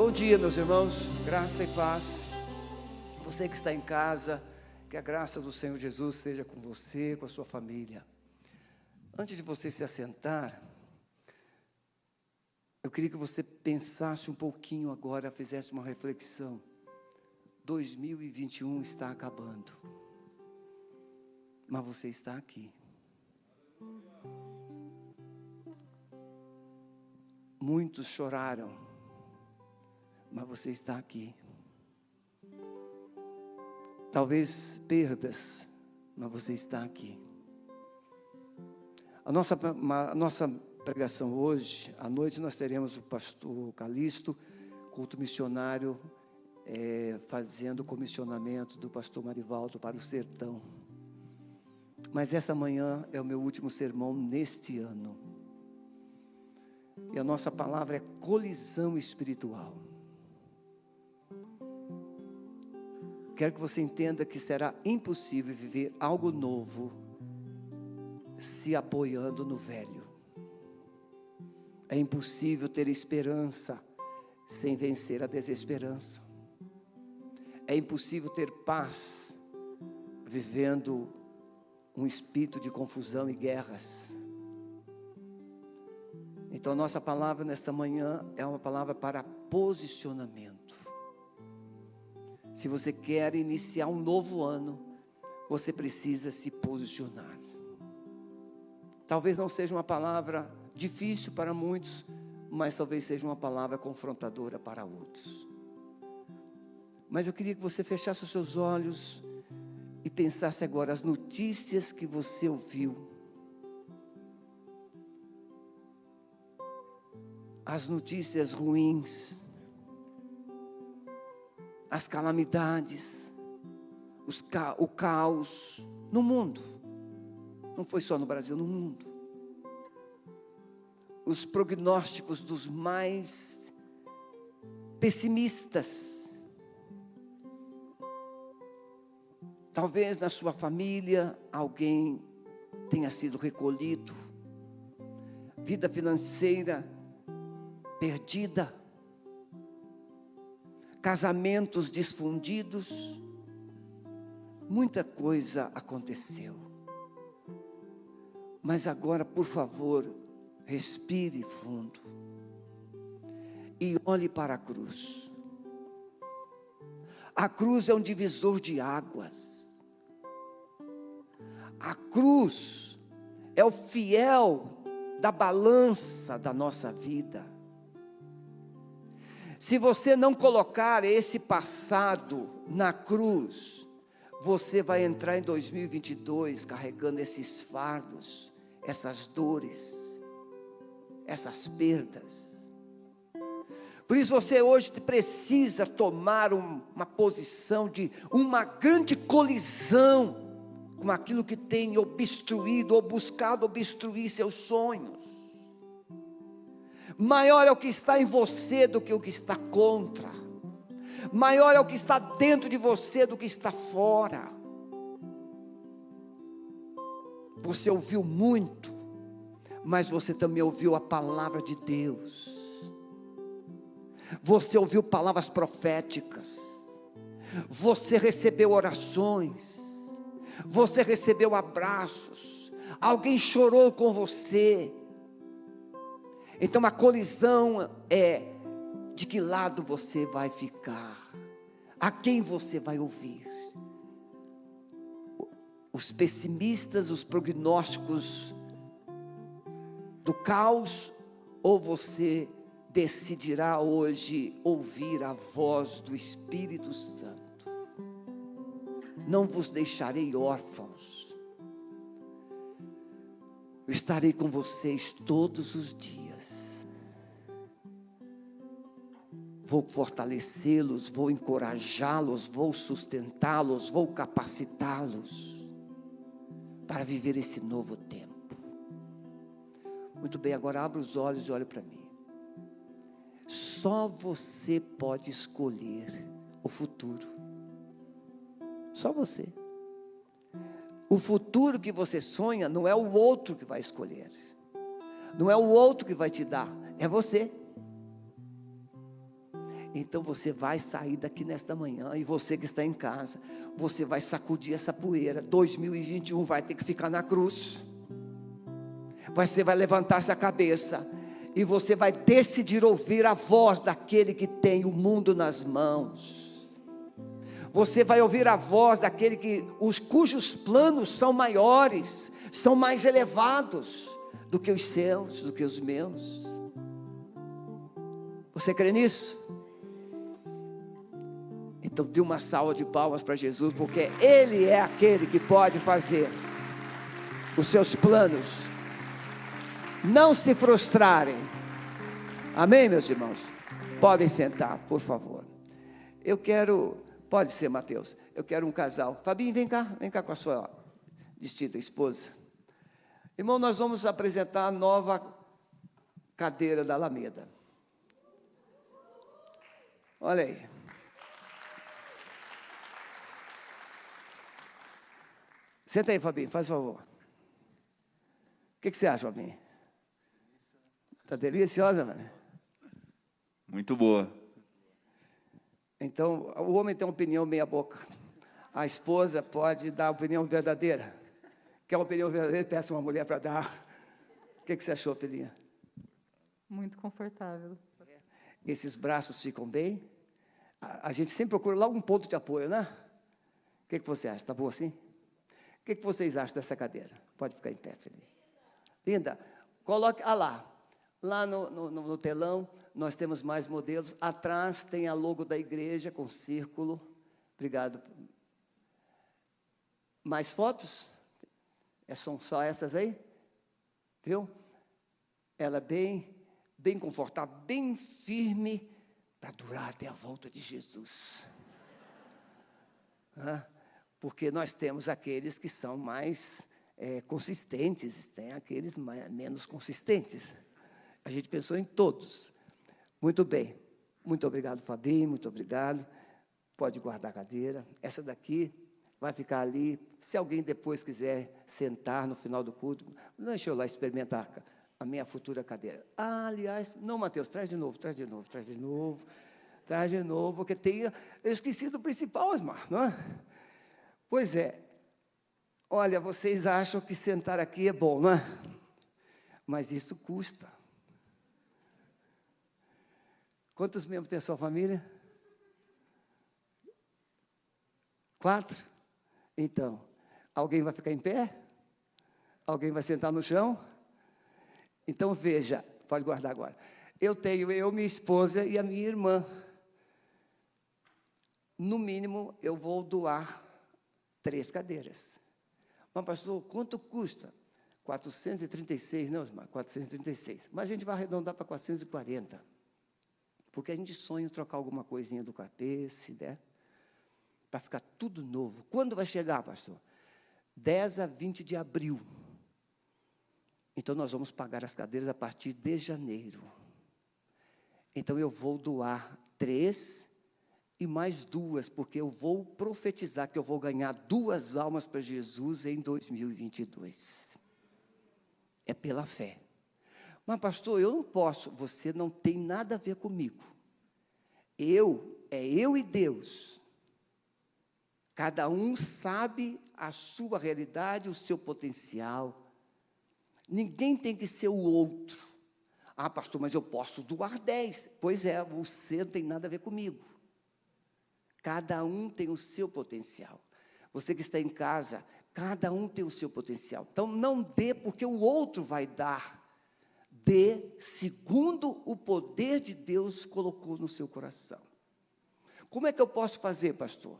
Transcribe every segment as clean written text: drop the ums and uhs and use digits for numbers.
Bom dia, meus irmãos, graça e paz. Você que está em casa, que a graça do Senhor Jesus seja com você, com a sua família. Antes de você se assentar, eu queria que você pensasse um pouquinho agora, fizesse uma reflexão. 2021 está acabando, mas você está aqui. Muitos choraram, mas você está aqui. Talvez perdas, mas você está aqui. A nossa pregação hoje, à noite nós teremos o pastor Calixto, culto missionário, fazendo o comissionamento do pastor Marivaldo para o sertão. Mas essa manhã é o meu último sermão neste ano. E a nossa palavra é colisão espiritual. Quero que você entenda que será impossível viver algo novo se apoiando no velho. É impossível ter esperança sem vencer a desesperança. É impossível ter paz vivendo um espírito de confusão e guerras. Então, nossa palavra nesta manhã é uma palavra para posicionamento. Se você quer iniciar um novo ano, você precisa se posicionar. Talvez não seja uma palavra difícil para muitos, mas talvez seja uma palavra confrontadora para outros. Mas eu queria que você fechasse os seus olhos e pensasse agora as notícias que você ouviu. As notícias ruins, as calamidades, o caos no mundo. Não foi só no Brasil, no mundo. Os prognósticos dos mais pessimistas. Talvez na sua família alguém tenha sido recolhido. Vida financeira perdida. Casamentos desfundidos. Muita coisa aconteceu. Mas agora, por favor, respire fundo e olhe para a cruz. A cruz é um divisor de águas. A cruz é o fiel da balança da nossa vida. Se você não colocar esse passado na cruz, você vai entrar em 2022 carregando esses fardos, essas dores, essas perdas. Por isso você hoje precisa tomar uma posição de uma grande colisão com aquilo que tem obstruído ou buscado obstruir seus sonhos. Maior é o que está em você do que o que está contra. Maior é o que está dentro de você do que está fora. Você ouviu muito, mas você também ouviu a palavra de Deus. Você ouviu palavras proféticas. Você recebeu orações. Você recebeu abraços. Alguém chorou com você. Então a colisão é de que lado você vai ficar, a quem você vai ouvir. Os pessimistas, os prognósticos do caos, ou você decidirá hoje ouvir a voz do Espírito Santo. Não vos deixarei órfãos, eu estarei com vocês todos os dias. Vou fortalecê-los, vou encorajá-los, vou sustentá-los, vou capacitá-los para viver esse novo tempo. Muito bem, agora abra os olhos e olhe para mim. Só você pode escolher o futuro. Só você. O futuro que você sonha não é o outro que vai escolher. Não é o outro que vai te dar, é você. Então você vai sair daqui nesta manhã, e você que está em casa, você vai sacudir essa poeira. 2021 vai ter que ficar na cruz. Você vai levantar essa cabeça, e você vai decidir ouvir a voz daquele que tem o mundo nas mãos. Você vai ouvir a voz daquele cujos planos são maiores, são mais elevados do que os seus, do que os meus. Você crê nisso? Então dê uma salva de palmas para Jesus, porque Ele é aquele que pode fazer os seus planos não se frustrarem. Amém, meus irmãos? Podem sentar, por favor. Eu quero, pode ser, Mateus, eu quero um casal. Fabinho, vem cá com a sua distinta esposa. Irmão, nós vamos apresentar a nova cadeira da Alameda. Olha aí. Senta aí, Fabinho, faz favor. O que você acha, Fabinho? Está deliciosa, mano? Muito boa. Então, o homem tem uma opinião meia boca. A esposa pode dar a opinião verdadeira. Quer uma opinião verdadeira? Peça uma mulher para dar. O que você achou, filhinha? Muito confortável. Esses braços ficam bem. A gente sempre procura logo um ponto de apoio, né? O que você acha? Está bom assim? O que vocês acham dessa cadeira? Pode ficar em pé, filhinha. Linda. Coloque, lá no telão, nós temos mais modelos. Atrás tem a logo da igreja com círculo. Obrigado. Mais fotos? São só essas aí? Viu? Ela é bem confortável, bem firme, para durar até a volta de Jesus. Porque nós temos aqueles que são mais consistentes, tem aqueles menos consistentes. A gente pensou em todos. Muito bem. Muito obrigado, Fabinho, muito obrigado. Pode guardar a cadeira. Essa daqui vai ficar ali. Se alguém depois quiser sentar no final do culto, deixa eu lá experimentar a minha futura cadeira. Aliás, não, Mateus, traz de novo, porque eu esqueci do principal, Osmar, não é? Pois é. Olha, vocês acham que sentar aqui é bom, não é? Mas isso custa. Quantos membros tem a sua família? 4? Então, alguém vai ficar em pé? Alguém vai sentar no chão? Então, veja, pode guardar agora. Eu tenho minha esposa e a minha irmã. No mínimo, eu vou doar 3 cadeiras. Mas, pastor, quanto custa? 436, não, irmã, 436. Mas a gente vai arredondar para 440. Porque a gente sonha em trocar alguma coisinha do capês, né? Para ficar tudo novo. Quando vai chegar, pastor? 10 a 20 de abril. Então, nós vamos pagar as cadeiras a partir de janeiro. Então, eu vou doar 3 e mais 2, porque eu vou profetizar que eu vou ganhar 2 almas para Jesus em 2022. É pela fé. Mas, pastor, eu não posso. Você não tem nada a ver comigo. É eu e Deus. Cada um sabe a sua realidade, o seu potencial. Ninguém tem que ser o outro. Ah, pastor, mas eu posso doar 10. Pois é, você não tem nada a ver comigo. Cada um tem o seu potencial. Você que está em casa, cada um tem o seu potencial. Então, não dê porque o outro vai dar. Dê segundo o poder de Deus colocou no seu coração. Como é que eu posso fazer, pastor?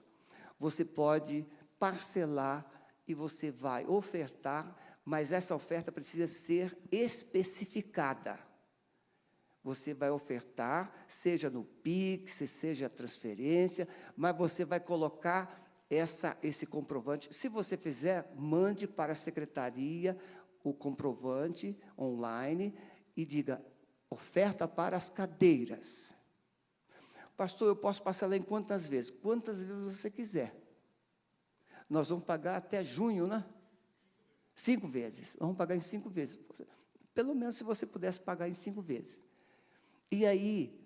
Você pode parcelar e você vai ofertar, mas essa oferta precisa ser especificada. Você vai ofertar, seja no Pix, seja transferência, mas você vai colocar esse comprovante. Se você fizer, mande para a secretaria o comprovante online e diga, oferta para as cadeiras. Pastor, eu posso parcelar em quantas vezes? Quantas vezes você quiser. Nós vamos pagar até junho, né? 5 vezes. Vamos pagar em 5 vezes. Pelo menos se você pudesse pagar em 5 vezes. E aí,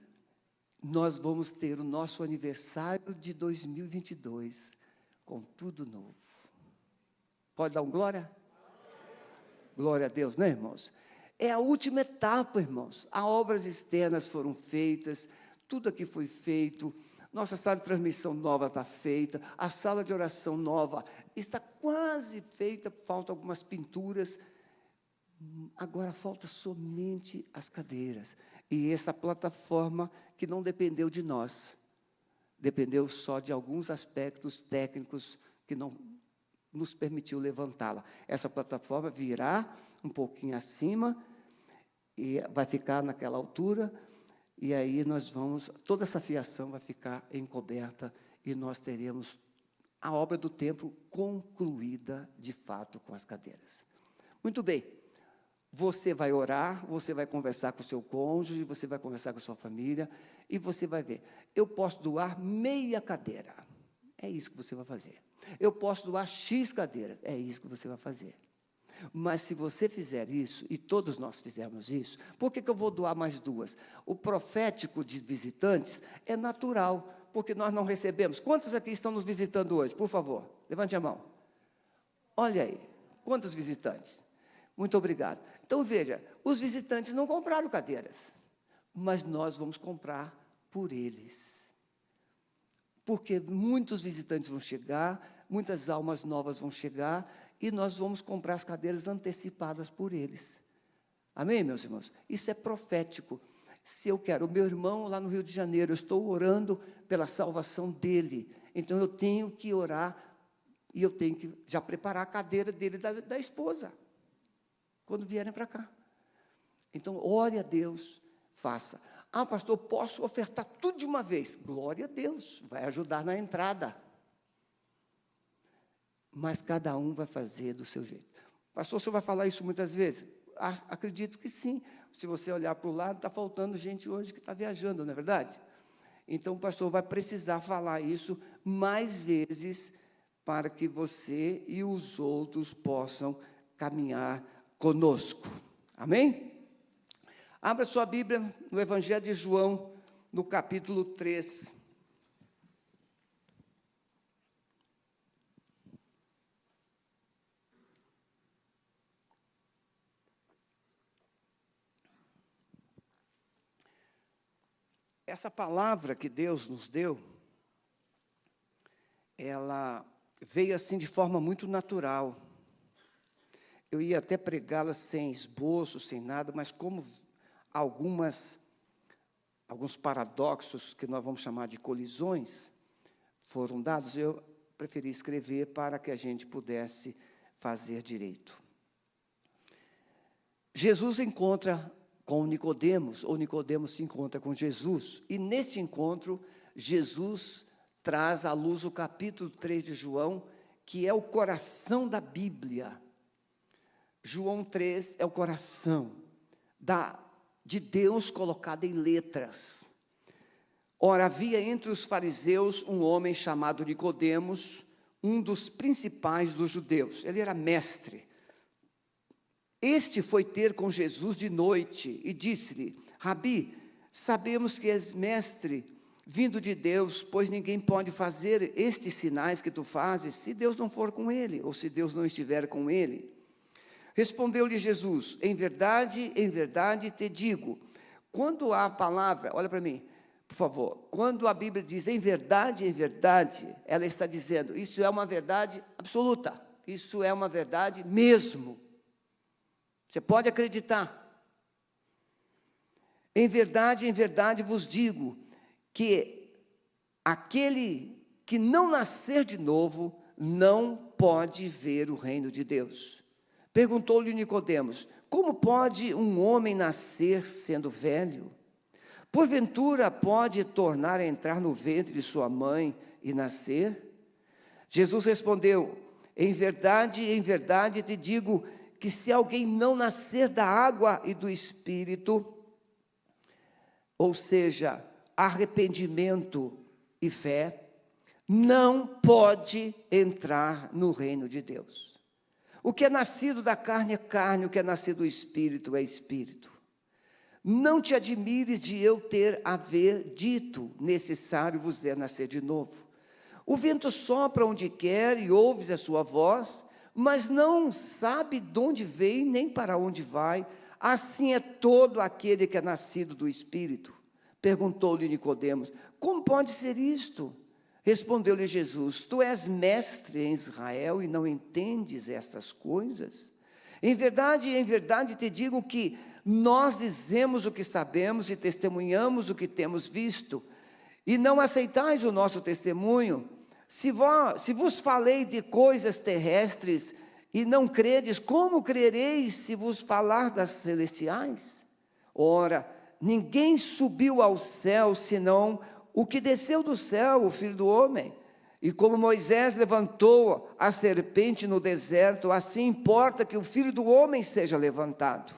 nós vamos ter o nosso aniversário de 2022 com tudo novo. Pode dar um glória? Glória a Deus, né, irmãos? É a última etapa, irmãos. As obras externas foram feitas, tudo aqui foi feito, nossa sala de transmissão nova está feita, a sala de oração nova está quase feita, faltam algumas pinturas, agora falta somente as cadeiras. E essa plataforma que não dependeu de nós, dependeu só de alguns aspectos técnicos que não nos permitiu levantá-la. Essa plataforma virá um pouquinho acima e vai ficar naquela altura, e aí nós vamos, toda essa fiação vai ficar encoberta e nós teremos a obra do templo concluída de fato com as cadeiras. Muito bem, você vai orar, você vai conversar com o seu cônjuge, você vai conversar com a sua família e você vai ver, eu posso doar meia cadeira, é isso que você vai fazer. Eu posso doar X cadeiras, é isso que você vai fazer. Mas se você fizer isso, e todos nós fizermos isso, por que eu vou doar mais duas? O profético de visitantes é natural, porque nós não recebemos. Quantos aqui estão nos visitando hoje? Por favor, levante a mão. Olha aí, quantos visitantes? Muito obrigado. Então, veja, os visitantes não compraram cadeiras, mas nós vamos comprar por eles. Porque muitos visitantes vão chegar, muitas almas novas vão chegar, e nós vamos comprar as cadeiras antecipadas por eles. Amém, meus irmãos? Isso é profético. Se eu quero, o meu irmão lá no Rio de Janeiro, eu estou orando pela salvação dele, então eu tenho que orar, e eu tenho que já preparar a cadeira dele da esposa, quando vierem para cá. Então, ore a Deus, faça. Ah, pastor, posso ofertar tudo de uma vez? Glória a Deus, vai ajudar na entrada. Mas cada um vai fazer do seu jeito. Pastor, o senhor vai falar isso muitas vezes? Ah, acredito que sim. Se você olhar para o lado, está faltando gente hoje que está viajando, não é verdade? Então, o pastor vai precisar falar isso mais vezes para que você e os outros possam caminhar conosco. Amém? Abra sua Bíblia no Evangelho de João, no capítulo 3. Essa palavra que Deus nos deu, ela veio assim de forma muito natural. Eu ia até pregá-la sem esboço, sem nada, mas como alguns paradoxos, que nós vamos chamar de colisões, foram dados, eu preferi escrever para que a gente pudesse fazer direito. Jesus encontra com Nicodemos, ou Nicodemos se encontra com Jesus, e nesse encontro, Jesus traz à luz o capítulo 3 de João, que é o coração da Bíblia. João 3 é o coração de Deus colocado em letras. Ora, havia entre os fariseus um homem chamado Nicodemos, um dos principais dos judeus. Ele era mestre. Este foi ter com Jesus de noite e disse-lhe: Rabi, sabemos que és mestre, vindo de Deus, pois ninguém pode fazer estes sinais que tu fazes, se Deus não for com ele, ou se Deus não estiver com ele. Respondeu-lhe Jesus: em verdade te digo, quando há a palavra, olha para mim, por favor, quando a Bíblia diz em verdade, ela está dizendo, isso é uma verdade absoluta, isso é uma verdade mesmo. Você pode acreditar. Em verdade vos digo, que aquele que não nascer de novo, não pode ver o reino de Deus. Perguntou-lhe Nicodemos: como pode um homem nascer sendo velho? Porventura pode tornar a entrar no ventre de sua mãe e nascer? Jesus respondeu: em verdade te digo, que se alguém não nascer da água e do Espírito, ou seja, arrependimento e fé, não pode entrar no reino de Deus. O que é nascido da carne é carne, o que é nascido do Espírito é Espírito. Não te admires de eu ter haver dito, necessário vos é nascer de novo. O vento sopra onde quer e ouves a sua voz, mas não sabe de onde vem nem para onde vai. Assim é todo aquele que é nascido do Espírito. Perguntou-lhe Nicodemos: como pode ser isto? Respondeu-lhe Jesus: tu és mestre em Israel e não entendes estas coisas? Em verdade te digo que nós dizemos o que sabemos e testemunhamos o que temos visto, e não aceitais o nosso testemunho. Se vos falei de coisas terrestres e não credes, como crereis se vos falar das celestiais? Ora, ninguém subiu ao céu senão o que desceu do céu, o Filho do Homem. E como Moisés levantou a serpente no deserto, assim importa que o Filho do Homem seja levantado,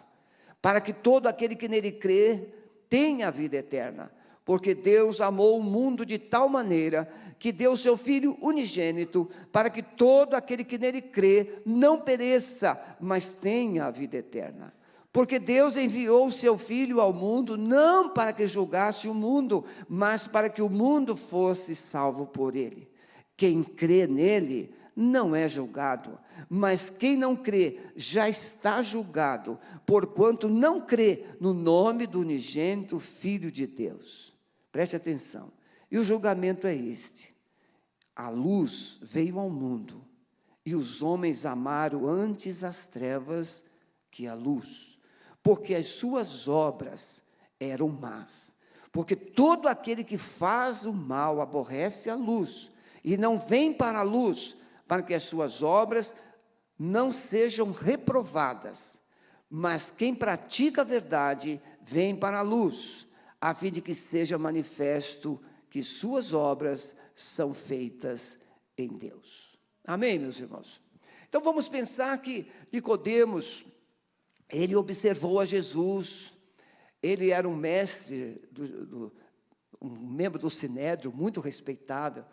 para que todo aquele que nele crê tenha a vida eterna. Porque Deus amou o mundo de tal maneira que deu o seu Filho unigênito, para que todo aquele que nele crê não pereça, mas tenha a vida eterna. Porque Deus enviou o seu Filho ao mundo, não para que julgasse o mundo, mas para que o mundo fosse salvo por ele. Quem crê nele não é julgado, mas quem não crê já está julgado, porquanto não crê no nome do unigênito Filho de Deus. Preste atenção. E o julgamento é este: a luz veio ao mundo, e os homens amaram antes as trevas que a luz, porque as suas obras eram más. Porque todo aquele que faz o mal aborrece a luz, e não vem para a luz, para que as suas obras não sejam reprovadas. Mas quem pratica a verdade, vem para a luz, a fim de que seja manifesto que suas obras são feitas em Deus. Amém, meus irmãos? Então vamos pensar que Nicodemos, ele observou a Jesus, ele era um mestre, um membro do Sinédrio, muito respeitável,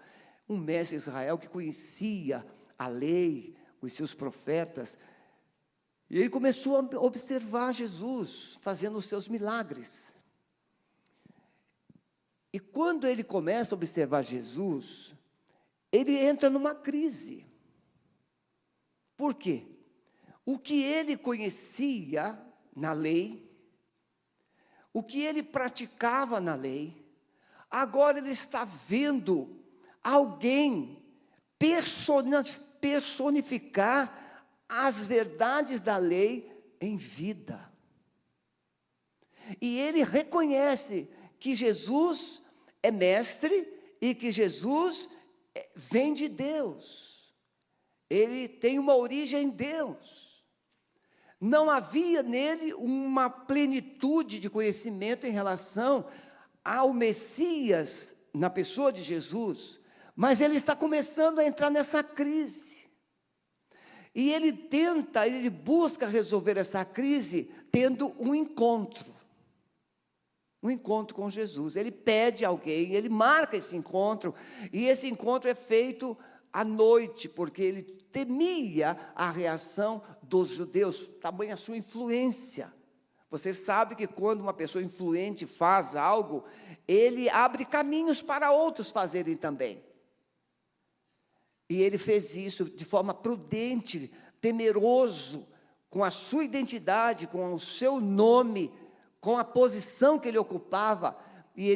um mestre de Israel que conhecia a lei, conhecia os profetas, e ele começou a observar Jesus fazendo os seus milagres. E quando ele começa a observar Jesus, ele entra numa crise. Por quê? O que ele conhecia na lei, o que ele praticava na lei, agora ele está vendo alguém personificar as verdades da lei em vida. E ele reconhece que Jesus é mestre e que Jesus vem de Deus. Ele tem uma origem em Deus. Não havia nele uma plenitude de conhecimento em relação ao Messias, na pessoa de Jesus, mas ele está começando a entrar nessa crise. E ele busca resolver essa crise tendo um encontro com Jesus. Ele pede alguém, ele marca esse encontro, e esse encontro é feito à noite, porque ele temia a reação dos judeus, tamanha a sua influência. Você sabe que quando uma pessoa influente faz algo, ele abre caminhos para outros fazerem também. E ele fez isso de forma prudente, temeroso, com a sua identidade, com o seu nome, com a posição que ele ocupava,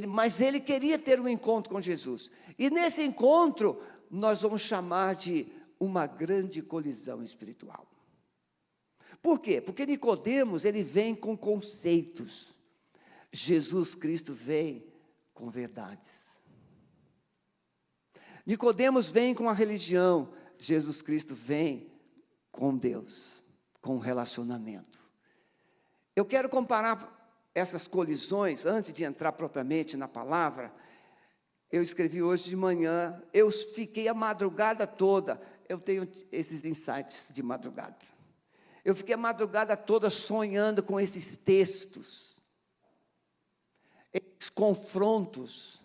mas ele queria ter um encontro com Jesus. E nesse encontro, nós vamos chamar de uma grande colisão espiritual. Por quê? Porque Nicodemos, ele vem com conceitos. Jesus Cristo vem com verdades. Nicodemos vem com a religião, Jesus Cristo vem com Deus, com o relacionamento. Eu quero comparar essas colisões, antes de entrar propriamente na palavra. Eu escrevi hoje de manhã, eu fiquei a madrugada toda, eu tenho esses insights de madrugada. Eu fiquei a madrugada toda sonhando com esses textos, esses confrontos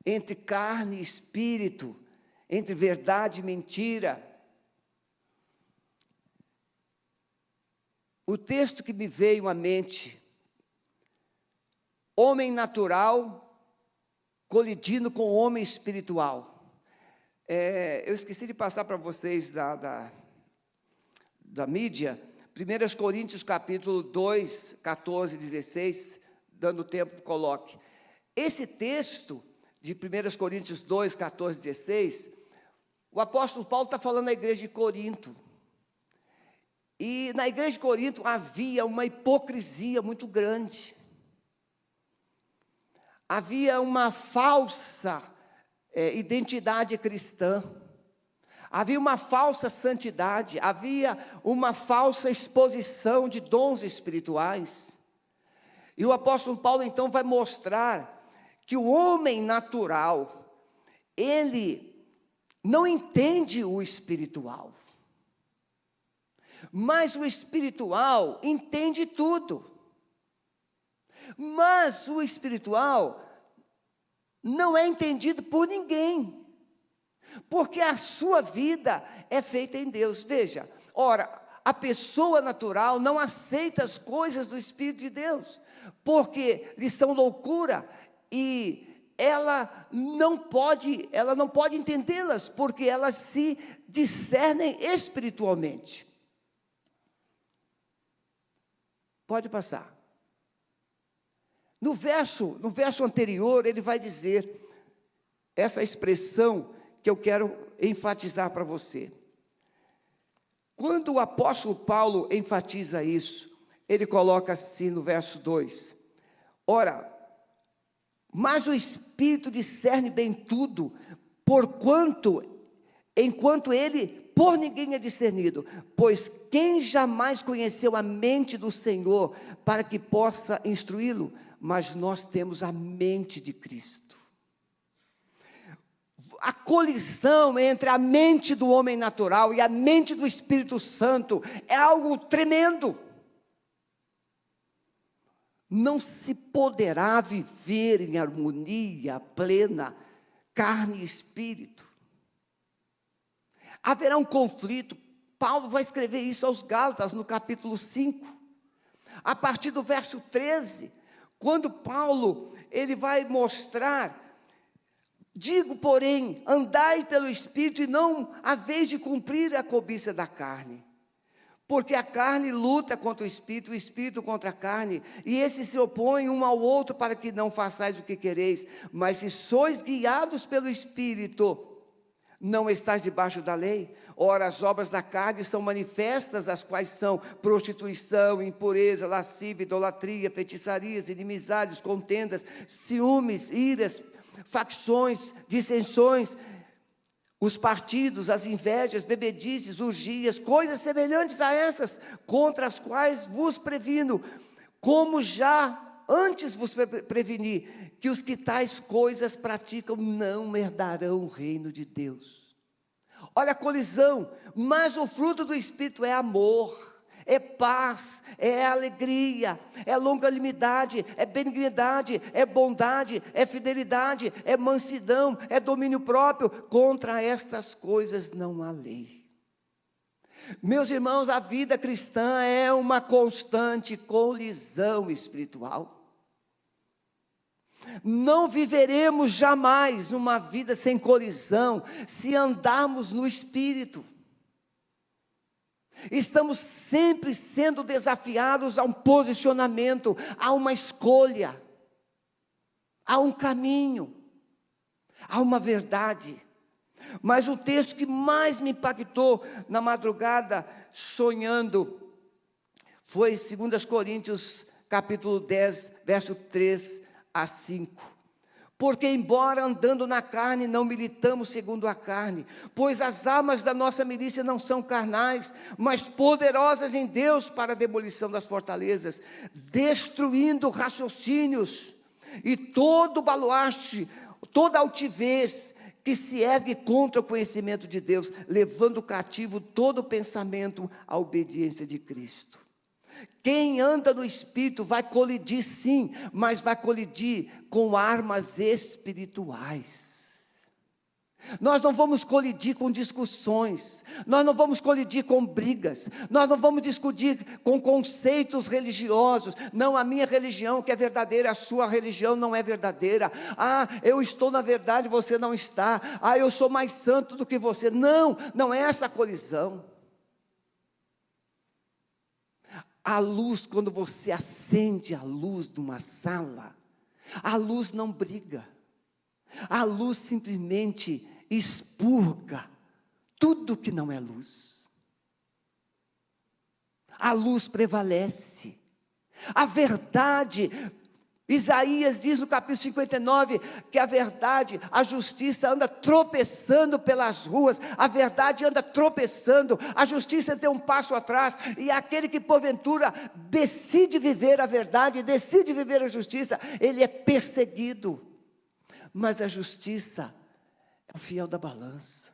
entre carne e espírito, entre verdade e mentira. O texto que me veio à mente homem natural colidindo com o homem espiritual. Eu esqueci de passar para vocês da mídia, 1 Coríntios capítulo 2, 14, 16, dando tempo, coloque. Esse texto de 1 Coríntios 2, 14, 16, o apóstolo Paulo está falando na igreja de Corinto. E na igreja de Corinto havia uma hipocrisia muito grande. Havia uma falsa identidade cristã. Havia uma falsa santidade. Havia uma falsa exposição de dons espirituais. E o apóstolo Paulo então vai mostrar que o homem natural, ele não entende o espiritual. Mas o espiritual entende tudo. Mas o espiritual não é entendido por ninguém. Porque a sua vida é feita em Deus. Veja, ora, a pessoa natural não aceita as coisas do Espírito de Deus, porque lhes são loucura e ela não pode entendê-las, porque elas se discernem espiritualmente. Pode passar. No verso anterior, ele vai dizer essa expressão que eu quero enfatizar para você. Quando o apóstolo Paulo enfatiza isso, ele coloca assim no verso 2: ora, mas o Espírito discerne bem tudo, enquanto ele por ninguém é discernido, pois quem jamais conheceu a mente do Senhor para que possa instruí-lo? Mas nós temos a mente de Cristo. A colisão entre a mente do homem natural e a mente do Espírito Santo é algo tremendo. Não se poderá viver em harmonia plena, carne e espírito. Haverá um conflito. Paulo vai escrever isso aos Gálatas no capítulo 5, a partir do verso 13, quando Paulo ele vai mostrar: digo, porém, andai pelo Espírito e não haveis de cumprir a cobiça da carne. Porque a carne luta contra o Espírito contra a carne, e esses se opõem um ao outro para que não façais o que quereis. Mas se sois guiados pelo Espírito, não estáis debaixo da lei. Ora, as obras da carne são manifestas, as quais são prostituição, impureza, lascívia, idolatria, feitiçarias, inimizades, contendas, ciúmes, iras, facções, dissensões, os partidos, as invejas, bebedices, urgias, coisas semelhantes a essas, contra as quais vos previno, como já antes vos preveni, que os que tais coisas praticam não herdarão o reino de Deus. Olha a colisão. Mas o fruto do Espírito é amor, é paz, é alegria, é longanimidade, é benignidade, é bondade, é fidelidade, é mansidão, é domínio próprio. Contra estas coisas não há lei. Meus irmãos, a vida cristã é uma constante colisão espiritual. Não viveremos jamais uma vida sem colisão se andarmos no Espírito. Estamos sempre sendo desafiados a um posicionamento, a uma escolha, a um caminho, a uma verdade. Mas o texto que mais me impactou na madrugada, sonhando, foi 2 Coríntios capítulo 10, verso 3 a 5. Porque embora andando na carne, não militamos segundo a carne, pois as armas da nossa milícia não são carnais, mas poderosas em Deus para a demolição das fortalezas, destruindo raciocínios e todo baluarte, toda altivez que se ergue contra o conhecimento de Deus, levando cativo todo pensamento à obediência de Cristo. Quem anda no Espírito vai colidir sim, mas vai colidir com armas espirituais. Nós não vamos colidir com discussões, nós não vamos colidir com brigas, nós não vamos discutir com conceitos religiosos. Não, a minha religião que é verdadeira, a sua religião não é verdadeira. Ah, eu estou na verdade, você não está. Ah, eu sou mais santo do que você. Não, não é essa colisão. A luz, quando você acende a luz de uma sala, a luz não briga. A luz simplesmente expurga tudo que não é luz. A luz prevalece. A verdade, Isaías diz no capítulo 59, que a verdade, a justiça anda tropeçando pelas ruas, a verdade anda tropeçando, a justiça tem um passo atrás, e aquele que porventura decide viver a verdade, decide viver a justiça, ele é perseguido. Mas a justiça é o fiel da balança.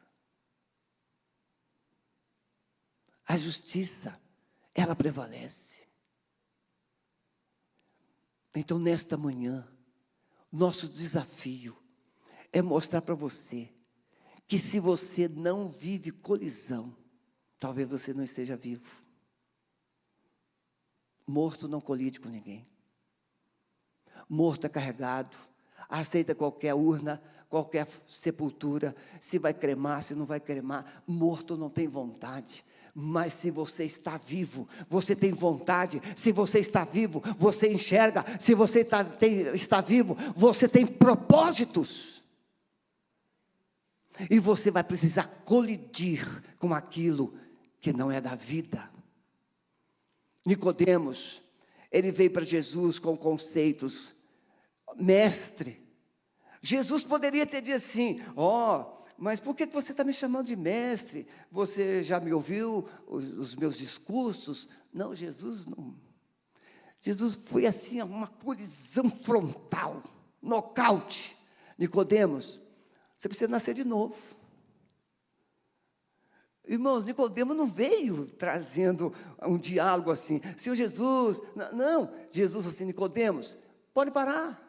A justiça, ela prevalece. Então, nesta manhã, nosso desafio é mostrar para você que se você não vive colisão, talvez você não esteja vivo. Morto não colide com ninguém. Morto é carregado, aceita qualquer urna, qualquer sepultura, se vai cremar, se não vai cremar. Morto não tem vontade. Mas se você está vivo, você tem vontade. Se você está vivo, você enxerga. Se você está vivo, você tem propósitos. E você vai precisar colidir com aquilo que não é da vida. Nicodemos, ele veio para Jesus com conceitos. Mestre, Jesus poderia ter dito assim: mas por que você está me chamando de mestre? Você já me ouviu os meus discursos? Não, Jesus não. Jesus foi assim, uma colisão frontal, nocaute. Nicodemos, você precisa nascer de novo. Irmãos, Nicodemos não veio trazendo um diálogo assim. Senhor Jesus, não. Jesus assim: Nicodemos, pode parar.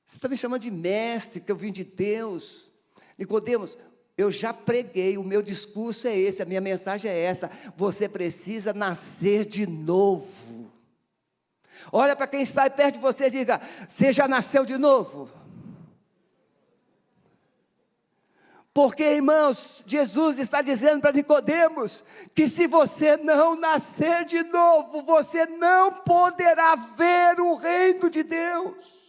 Você está me chamando de mestre, que eu vim de Deus. Nicodemos, eu já preguei, o meu discurso é esse, a minha mensagem é essa. Você precisa nascer de novo. Olha para quem está perto de você e diga: você já nasceu de novo? Porque, irmãos, Jesus está dizendo para Nicodemos que se você não nascer de novo, você não poderá ver o reino de Deus.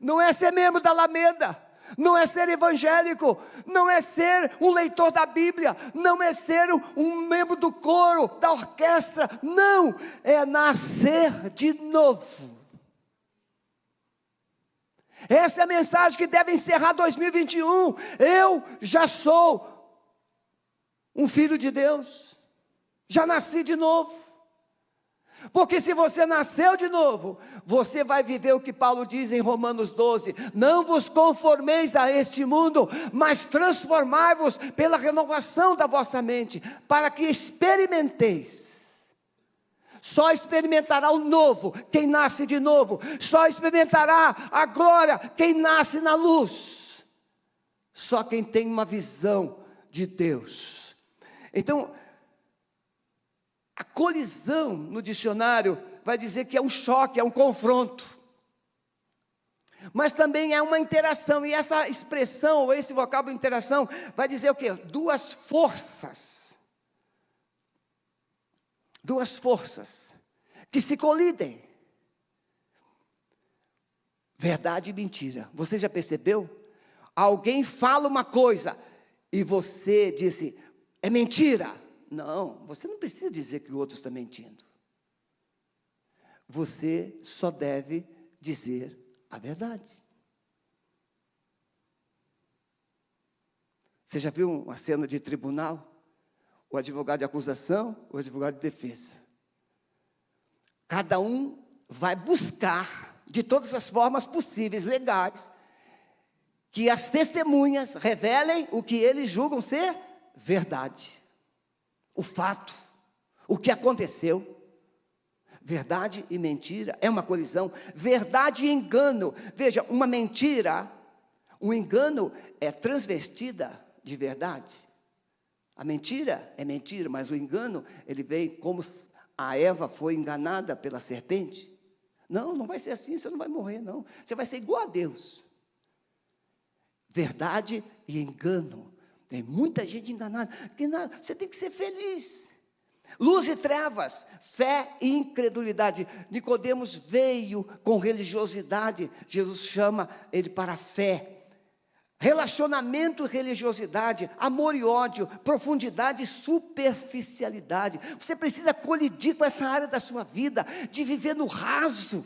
Não é ser membro da Alameda, não é ser evangélico, não é ser um leitor da Bíblia, não é ser um membro do coro, da orquestra, não, é nascer de novo. Essa é a mensagem que deve encerrar 2021. Eu já sou um filho de Deus, já nasci de novo. Porque se você nasceu de novo, você vai viver o que Paulo diz em Romanos 12: não vos conformeis a este mundo, mas transformai-vos pela renovação da vossa mente, para que experimenteis. Só experimentará o novo quem nasce de novo, só experimentará a glória quem nasce na luz, só quem tem uma visão de Deus. Então, a colisão no dicionário vai dizer que é um choque, é um confronto. Mas também é uma interação, e essa expressão, ou esse vocábulo interação, vai dizer o quê? Duas forças. Duas forças que se colidem. Verdade e mentira. Você já percebeu? Alguém fala uma coisa e você disse: é mentira. Não, você não precisa dizer que o outro está mentindo. Você só deve dizer a verdade. Você já viu uma cena de tribunal? O advogado de acusação, o advogado de defesa. Cada um vai buscar, de todas as formas possíveis, legais, que as testemunhas revelem o que eles julgam ser verdade. O fato, o que aconteceu. Verdade e mentira é uma colisão. Verdade e engano. Veja, uma mentira, um engano é transvestida de verdade. A mentira é mentira, mas o engano, ele vem como a Eva foi enganada pela serpente. Não, não vai ser assim, você não vai morrer, não. Você vai ser igual a Deus. Verdade e engano. Tem muita gente enganada. Você tem que ser feliz. Luz e trevas, fé e incredulidade. Nicodemos veio com religiosidade. Jesus chama ele para a fé. Relacionamento e religiosidade, amor e ódio, profundidade e superficialidade. Você precisa colidir com essa área da sua vida, de viver no raso.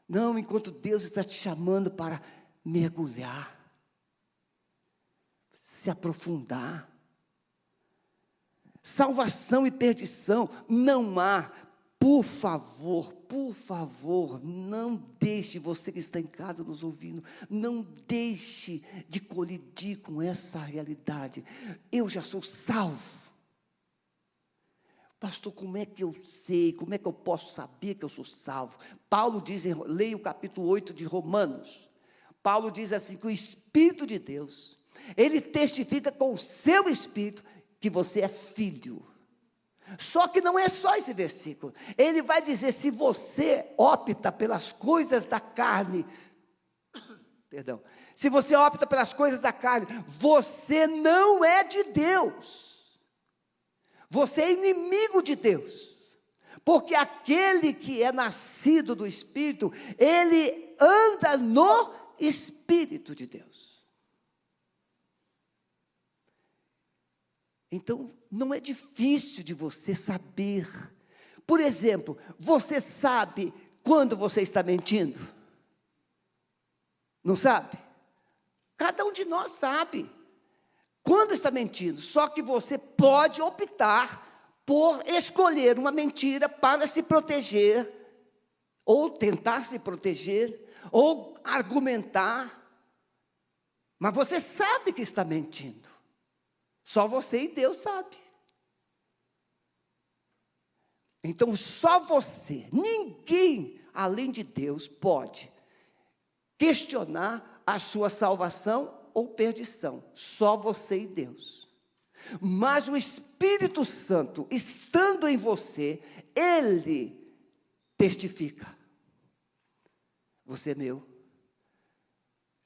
Não, enquanto Deus está te chamando para mergulhar, se aprofundar. Salvação e perdição não há. Por favor, não deixe, você que está em casa nos ouvindo, não deixe de colidir com essa realidade. Eu já sou salvo. Pastor, como é que eu sei, como é que eu posso saber que eu sou salvo? Paulo diz, leia o capítulo 8 de Romanos. Paulo diz assim, que o Espírito de Deus, ele testifica com o seu Espírito, que você é filho. Só que não é só esse versículo. Ele vai dizer, se você opta pelas coisas da carne, perdão, se você opta pelas coisas da carne, você não é de Deus. Você é inimigo de Deus. Porque aquele que é nascido do Espírito, ele anda no Espírito de Deus. Então, não é difícil de você saber. Por exemplo, você sabe quando você está mentindo? Não sabe? Cada um de nós sabe quando está mentindo. Só que você pode optar por escolher uma mentira para se proteger, ou tentar se proteger, ou argumentar. Mas você sabe que está mentindo. Só você e Deus sabe. Então, só você, ninguém além de Deus pode questionar a sua salvação ou perdição. Só você e Deus. Mas o Espírito Santo, estando em você, ele testifica. Você é meu.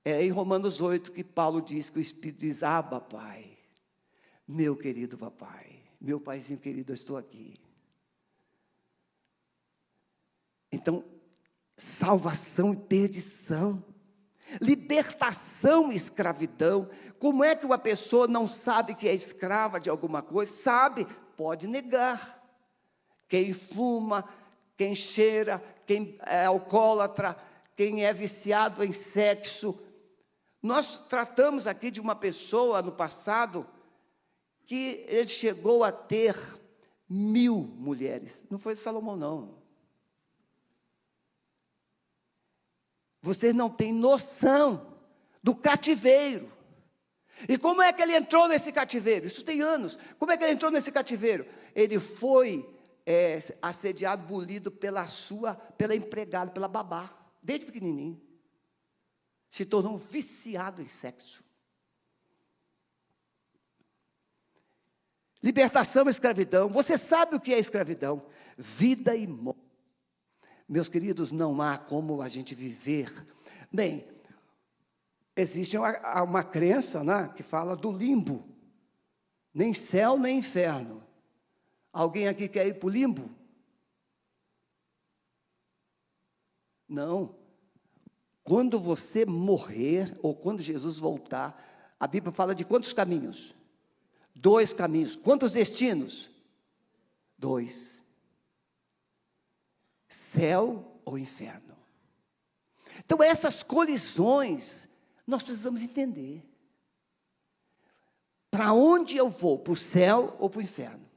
É em Romanos 8 que Paulo diz que o Espírito diz, Abba, Pai. Meu querido papai, meu paizinho querido, eu estou aqui. Então, salvação e perdição, libertação e escravidão. Como é que uma pessoa não sabe que é escrava de alguma coisa? Sabe, pode negar. Quem fuma, quem cheira, quem é alcoólatra, quem é viciado em sexo. Nós tratamos aqui de uma pessoa no passado que ele chegou a ter 1000 mulheres. Não foi Salomão, não. Vocês não têm noção do cativeiro. E como é que ele entrou nesse cativeiro? Isso tem anos. Como é que ele entrou nesse cativeiro? Ele foi assediado, bulido pela empregada, pela babá, desde pequenininho. Se tornou um viciado em sexo. Libertação e escravidão. Você sabe o que é escravidão? Vida e morte. Meus queridos, não há como a gente viver. Bem, existe uma crença, né, que fala do limbo. Nem céu, nem inferno. Alguém aqui quer ir para o limbo? Não. Quando você morrer, ou quando Jesus voltar, a Bíblia fala de quantos caminhos? 2 caminhos. Quantos destinos? 2. Céu ou inferno. Então, essas colisões, nós precisamos entender. Para onde eu vou? Para o céu ou para o inferno?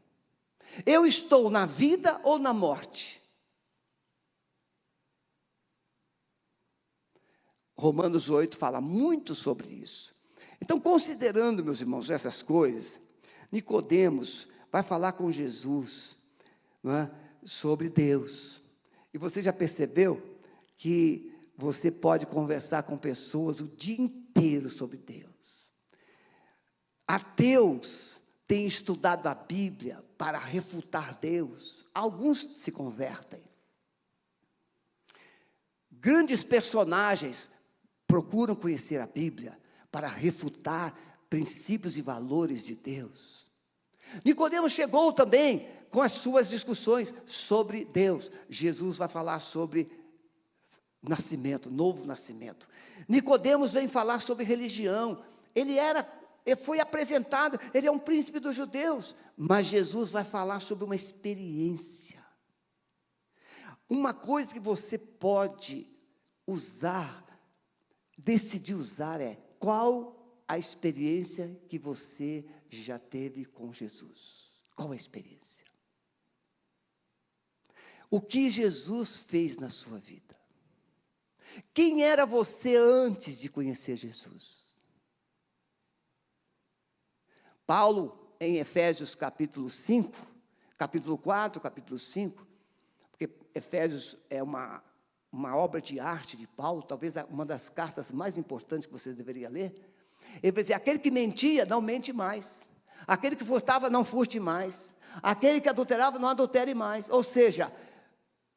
Eu estou na vida ou na morte? Romanos 8 fala muito sobre isso. Então, considerando, meus irmãos, essas coisas, Nicodemos vai falar com Jesus, não é, sobre Deus. E você já percebeu que você pode conversar com pessoas o dia inteiro sobre Deus. Ateus têm estudado a Bíblia para refutar Deus. Alguns se convertem. Grandes personagens procuram conhecer a Bíblia para refutar princípios e valores de Deus. Nicodemos chegou também com as suas discussões sobre Deus. Jesus vai falar sobre nascimento, novo nascimento. Nicodemos vem falar sobre religião. Ele foi apresentado, ele é um príncipe dos judeus, mas Jesus vai falar sobre uma experiência. Uma coisa que você pode usar, decidir usar é qual a experiência que você já teve com Jesus. Qual a experiência? O que Jesus fez na sua vida? Quem era você antes de conhecer Jesus? Paulo, em Efésios capítulo 5, capítulo 4, capítulo 5, porque Efésios é uma obra de arte de Paulo, talvez uma das cartas mais importantes que você deveria ler. Ele vai dizer, aquele que mentia, não mente mais. Aquele que furtava, não furte mais. Aquele que adulterava, não adultere mais. Ou seja,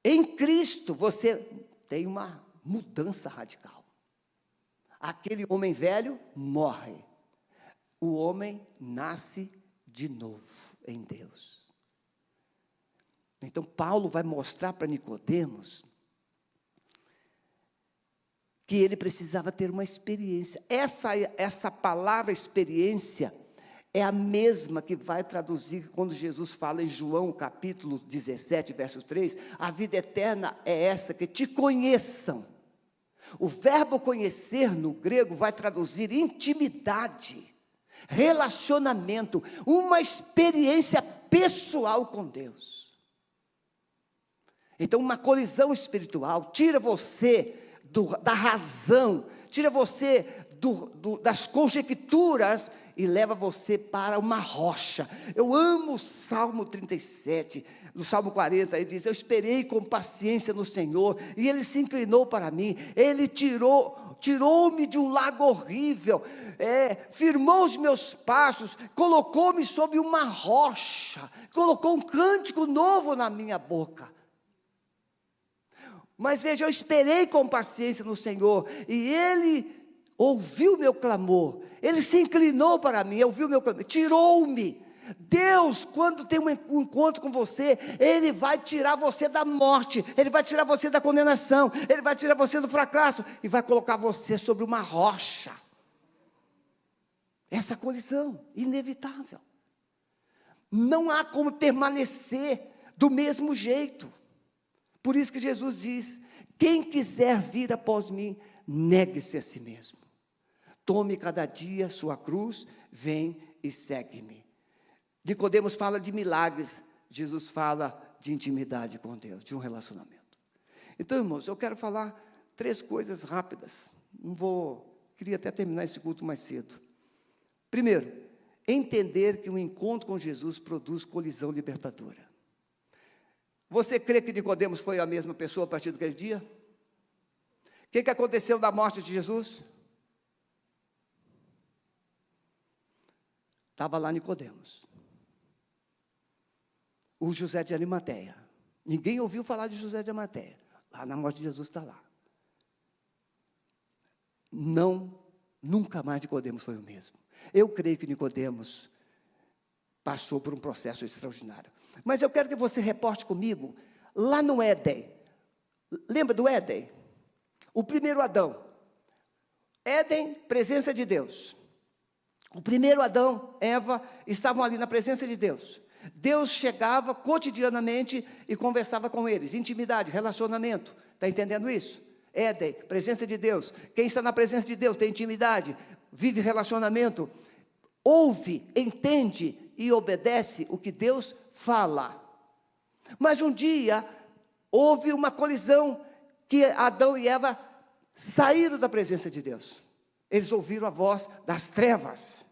em Cristo você tem uma mudança radical. Aquele homem velho morre. O homem nasce de novo em Deus. Então Paulo vai mostrar para Nicodemos que ele precisava ter uma experiência. Essa palavra experiência é a mesma que vai traduzir quando Jesus fala em João capítulo 17, verso 3, a vida eterna é essa, que te conheçam. O verbo conhecer no grego vai traduzir intimidade, relacionamento, uma experiência pessoal com Deus. Então uma colisão espiritual tira você da razão, tira você das conjecturas e leva você para uma rocha. Eu amo o Salmo 37, no Salmo 40, ele diz, eu esperei com paciência no Senhor, e Ele se inclinou para mim, Ele tirou-me de um lago horrível, firmou os meus passos, colocou-me sobre uma rocha, colocou um cântico novo na minha boca. Mas veja, eu esperei com paciência no Senhor, e Ele ouviu meu clamor, Ele se inclinou para mim, ouviu meu clamor, tirou-me. Deus, quando tem um encontro com você, Ele vai tirar você da morte, Ele vai tirar você da condenação, Ele vai tirar você do fracasso, e vai colocar você sobre uma rocha. Essa colisão, inevitável. Não há como permanecer do mesmo jeito. Por isso que Jesus diz, quem quiser vir após mim, negue-se a si mesmo. Tome cada dia sua cruz, vem e segue-me. Nicodemos fala de milagres, Jesus fala de intimidade com Deus, de um relacionamento. Então, irmãos, eu quero falar 3 coisas rápidas. Queria até terminar esse culto mais cedo. Primeiro, entender que um encontro com Jesus produz colisão libertadora. Você crê que Nicodemos foi a mesma pessoa a partir daquele dia? O que aconteceu na morte de Jesus? Estava lá Nicodemos. O José de Arimateia. Ninguém ouviu falar de José de Arimateia. Lá na morte de Jesus está lá. Nunca mais Nicodemos foi o mesmo. Eu creio que Nicodemos passou por um processo extraordinário. Mas eu quero que você reporte comigo, lá no Éden. Lembra do Éden? O primeiro Adão. Éden, presença de Deus. O primeiro Adão, Eva, estavam ali na presença de Deus. Deus chegava cotidianamente e conversava com eles. Intimidade, relacionamento. Está entendendo isso? Éden, presença de Deus. Quem está na presença de Deus tem intimidade, vive relacionamento, ouve, entende e obedece o que Deus fala. Mas um dia houve uma colisão que Adão e Eva saíram da presença de Deus. Eles ouviram a voz das trevas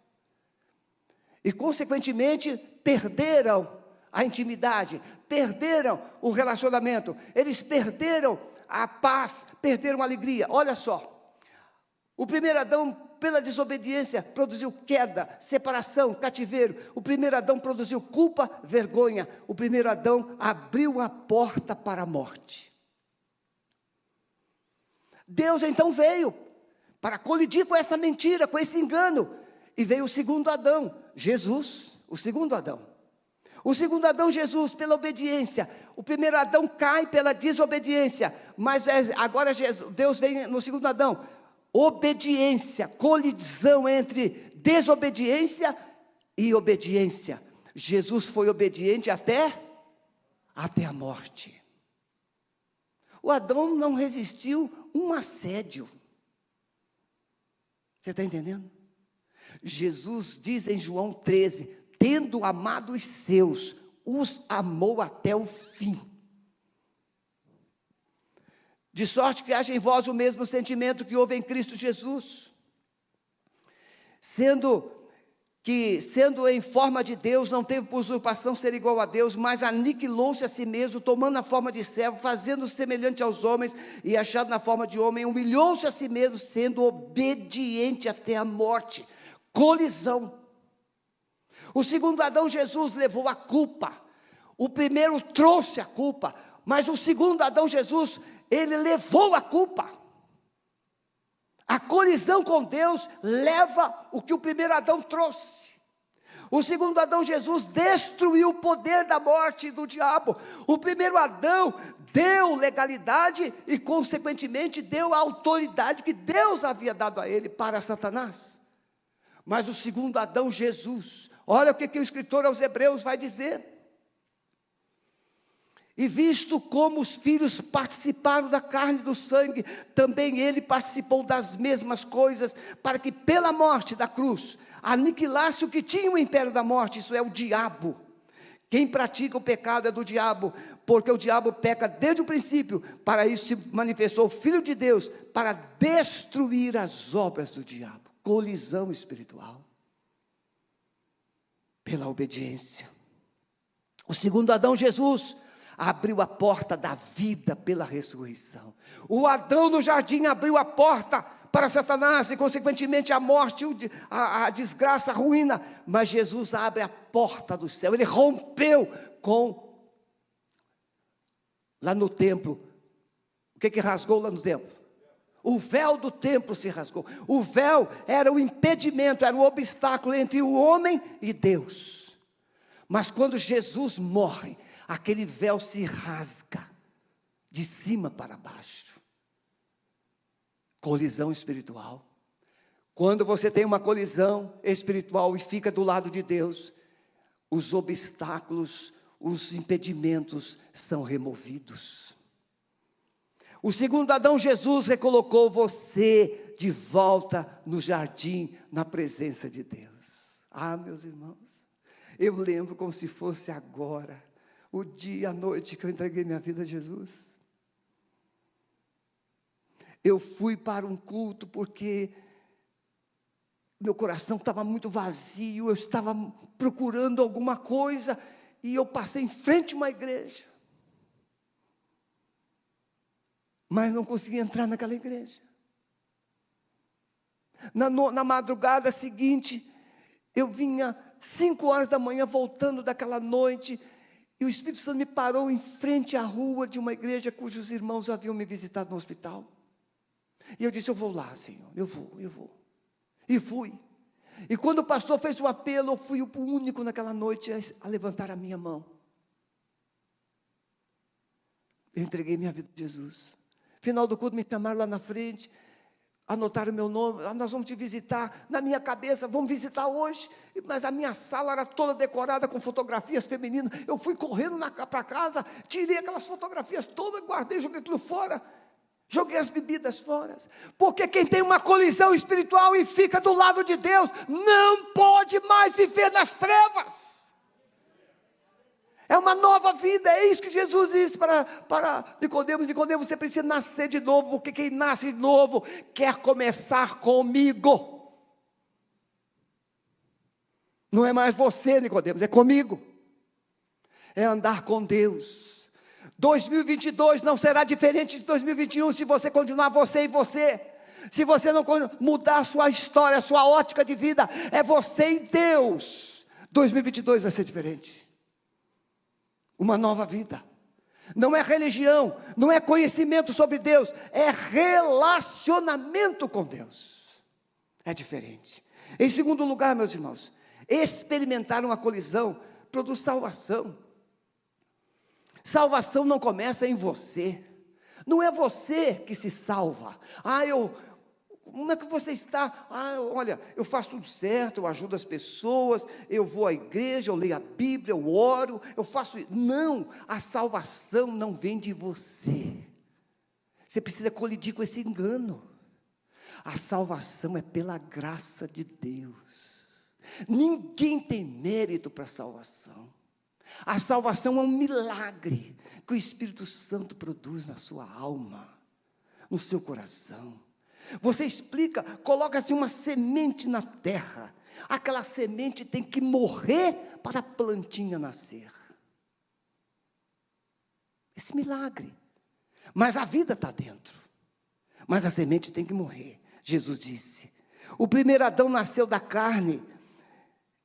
e consequentemente perderam a intimidade, perderam o relacionamento, eles perderam a paz, perderam a alegria. Olha só, o primeiro Adão, pela desobediência, produziu queda, separação, cativeiro. O primeiro Adão produziu culpa, vergonha. O primeiro Adão abriu a porta para a morte. Deus então veio para colidir com essa mentira, com esse engano. E veio o segundo Adão, Jesus, o segundo Adão. O segundo Adão, Jesus, pela obediência. O primeiro Adão cai pela desobediência. Mas agora Deus vem no segundo Adão. Obediência, colisão entre desobediência e obediência. Jesus foi obediente até a morte. O Adão não resistiu um assédio. Você está entendendo? Jesus diz em João 13, tendo amado os seus, os amou até o fim. De sorte que haja em vós o mesmo sentimento que houve em Cristo Jesus. Sendo em forma de Deus, não teve por usurpação ser igual a Deus, mas aniquilou-se a si mesmo, tomando a forma de servo, fazendo-se semelhante aos homens, e achado na forma de homem, humilhou-se a si mesmo, sendo obediente até a morte. Colisão. O segundo Adão, Jesus, levou a culpa. O primeiro trouxe a culpa, mas o segundo Adão, Jesus, ele levou a culpa. A colisão com Deus leva o que o primeiro Adão trouxe. O segundo Adão, Jesus, destruiu o poder da morte e do diabo. O primeiro Adão deu legalidade e, consequentemente, deu a autoridade que Deus havia dado a ele para Satanás. Mas o segundo Adão, Jesus, olha o que o escritor aos Hebreus vai dizer. E visto como os filhos participaram da carne e do sangue, também ele participou das mesmas coisas, para que pela morte da cruz, aniquilasse o que tinha o império da morte, isso é o diabo. Quem pratica o pecado é do diabo, porque o diabo peca desde o princípio. Para isso se manifestou o Filho de Deus, para destruir as obras do diabo. Colisão espiritual. Pela obediência. O segundo Adão, Jesus, abriu a porta da vida pela ressurreição. O Adão no jardim abriu a porta para Satanás e, consequentemente, a morte, a desgraça, a ruína. Mas Jesus abre a porta do céu. Ele rompeu com, lá no templo, o que rasgou lá no templo? O véu do templo se rasgou. O véu era o impedimento, era o obstáculo entre o homem e Deus. Mas quando Jesus morre, aquele véu se rasga, de cima para baixo. Colisão espiritual. Quando você tem uma colisão espiritual e fica do lado de Deus, os obstáculos, os impedimentos são removidos. O segundo Adão, Jesus, recolocou você de volta no jardim, na presença de Deus. Ah, meus irmãos, eu lembro como se fosse agora, o dia, a noite que eu entreguei minha vida a Jesus. Eu fui para um culto porque meu coração estava muito vazio, eu estava procurando alguma coisa, e eu passei em frente a uma igreja. Mas não consegui entrar naquela igreja. Na madrugada seguinte, eu vinha 5 horas da manhã voltando daquela noite, e o Espírito Santo me parou em frente à rua de uma igreja cujos irmãos haviam me visitado no hospital. E eu disse, eu vou lá, Senhor, eu vou. E fui. E quando o pastor fez o apelo, eu fui o único naquela noite a levantar a minha mão. Eu entreguei minha vida a Jesus. Final do culto me chamaram lá na frente, anotaram meu nome, nós vamos te visitar. Na minha cabeça, vamos visitar hoje. Mas a minha sala era toda decorada com fotografias femininas. Eu fui correndo para casa, tirei aquelas fotografias todas, guardei, joguei tudo fora. Joguei as bebidas fora. Porque quem tem uma colisão espiritual e fica do lado de Deus, não pode mais viver nas trevas. É uma nova vida, é isso que Jesus disse para Nicodemo. Nicodemo, você precisa nascer de novo, porque quem nasce de novo quer começar comigo. Não é mais você, Nicodemo, é comigo. é andar com Deus. 2022 não será diferente de 2021 se você continuar você e você. Se você não mudar a sua história, a sua ótica de vida, é você e Deus. 2022 vai ser diferente. Uma nova vida. Não é religião, não é conhecimento sobre Deus, é relacionamento com Deus. É diferente. Em segundo lugar, meus irmãos, experimentar uma colisão produz salvação. Salvação não começa em você. Não é você que se salva. Como é que você está? Olha, eu faço tudo certo, eu ajudo as pessoas, eu vou à igreja, eu leio a Bíblia, eu oro, eu faço... Não, a salvação não vem de você. Você precisa colidir com esse engano. A salvação é pela graça de Deus. Ninguém tem mérito para a salvação. A salvação é um milagre que o Espírito Santo produz na sua alma, no seu coração. Você explica, coloca-se uma semente na terra. Aquela semente tem que morrer para a plantinha nascer. Esse milagre. Mas a vida está dentro. Mas a semente tem que morrer. Jesus disse: o primeiro Adão nasceu da carne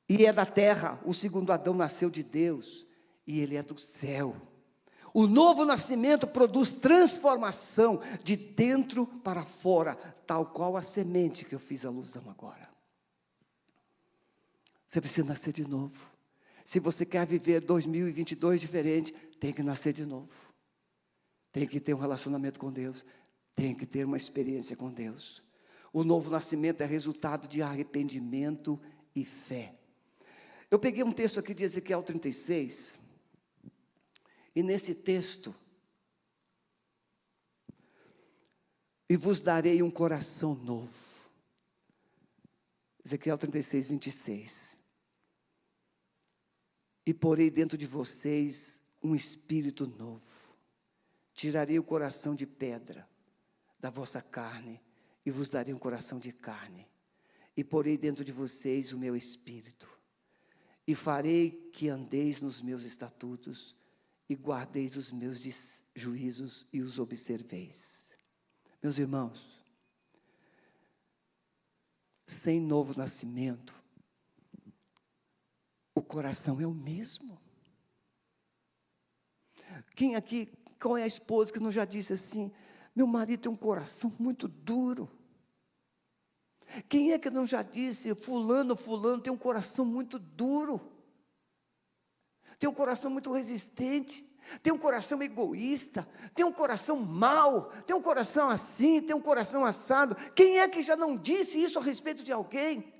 e é da terra. O segundo Adão nasceu de Deus e ele é do céu. O novo nascimento produz transformação de dentro para fora, tal qual a semente que eu fiz alusão agora. Você precisa nascer de novo. Se você quer viver 2022 diferente, tem que nascer de novo. Tem que ter um relacionamento com Deus, tem que ter uma experiência com Deus. O novo nascimento é resultado de arrependimento e fé. Eu peguei um texto aqui de Ezequiel 36, e nesse texto, e vos darei um coração novo. Ezequiel 36, 26. E porei dentro de vocês um espírito novo. Tirarei o coração de pedra da vossa carne, e vos darei um coração de carne. E porei dentro de vocês o meu espírito. E farei que andeis nos meus estatutos, e guardeis os meus juízos e os observeis. Meus irmãos, sem novo nascimento, o coração é o mesmo. Quem aqui, qual é a esposa que não já disse assim: meu marido tem um coração muito duro? Quem é que não já disse: fulano tem um coração muito duro? Tem um coração muito resistente, tem um coração egoísta, tem um coração mau, tem um coração assim, tem um coração assado. Quem é que já não disse isso a respeito de alguém?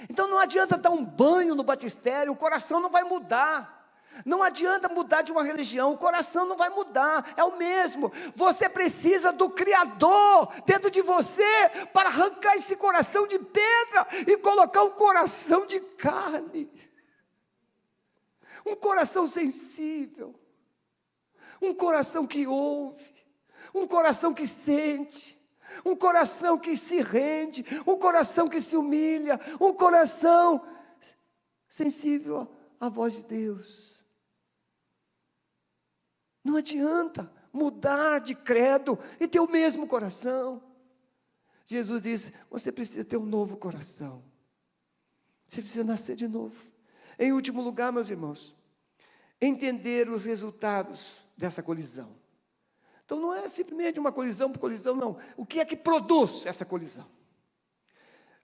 Então não adianta dar um banho no batistério, o coração não vai mudar. Não adianta mudar de uma religião, o coração não vai mudar, é o mesmo. Você precisa do Criador dentro de você para arrancar esse coração de pedra e colocar um coração de carne. Um coração sensível, um coração que ouve, um coração que sente, um coração que se rende, um coração que se humilha, um coração sensível à voz de Deus. Não adianta mudar de credo e ter o mesmo coração. Jesus disse: você precisa ter um novo coração. Você precisa nascer de novo. Em último lugar, meus irmãos, entender os resultados dessa colisão. Então não é simplesmente uma colisão por colisão, não. O que é que produz essa colisão?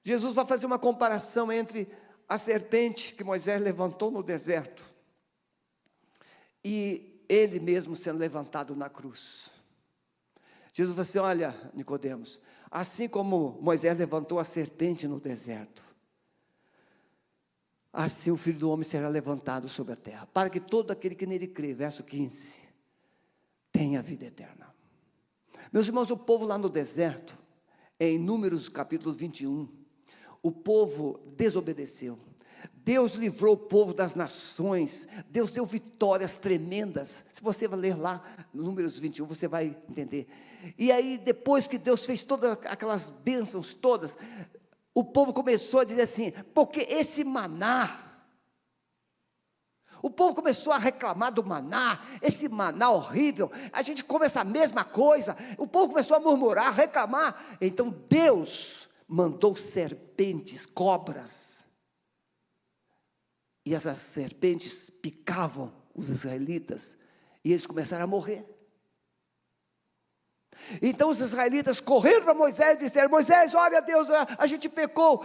Jesus vai fazer uma comparação entre a serpente que Moisés levantou no deserto e ele mesmo sendo levantado na cruz. Jesus vai dizer: olha, Nicodemos, assim como Moisés levantou a serpente no deserto, assim o Filho do Homem será levantado sobre a terra, para que todo aquele que nele crê, verso 15, tenha vida eterna. Meus irmãos, o povo lá no deserto, em Números capítulo 21, o povo desobedeceu. Deus livrou o povo das nações, Deus deu vitórias tremendas. Se você vai ler lá, Números 21, você vai entender. E aí, depois que Deus fez todas aquelas bênçãos todas, o povo começou a dizer assim: porque esse maná, O povo começou a reclamar do maná, esse maná horrível, a gente come essa mesma coisa. O povo começou a murmurar, a reclamar. Então Deus mandou serpentes, cobras. E essas serpentes picavam os israelitas, e eles começaram a morrer. Então os israelitas correram para Moisés e disseram: Moisés, ore a Deus, a gente pecou,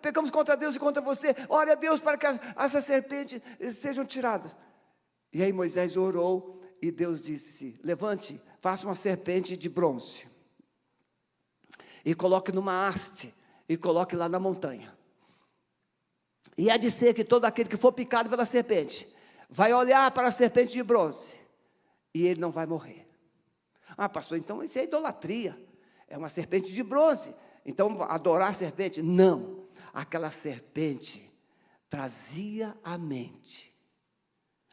pecamos contra Deus e contra você, ore a Deus para que essas serpentes sejam tiradas. E aí Moisés orou, e Deus disse: levante, faça uma serpente de bronze, e coloque numa haste, e coloque lá na montanha. E há de ser que todo aquele que for picado pela serpente, vai olhar para a serpente de bronze, e ele não vai morrer. Ah, pastor, então isso é idolatria, é uma serpente de bronze, então adorar a serpente? Não, aquela serpente trazia à mente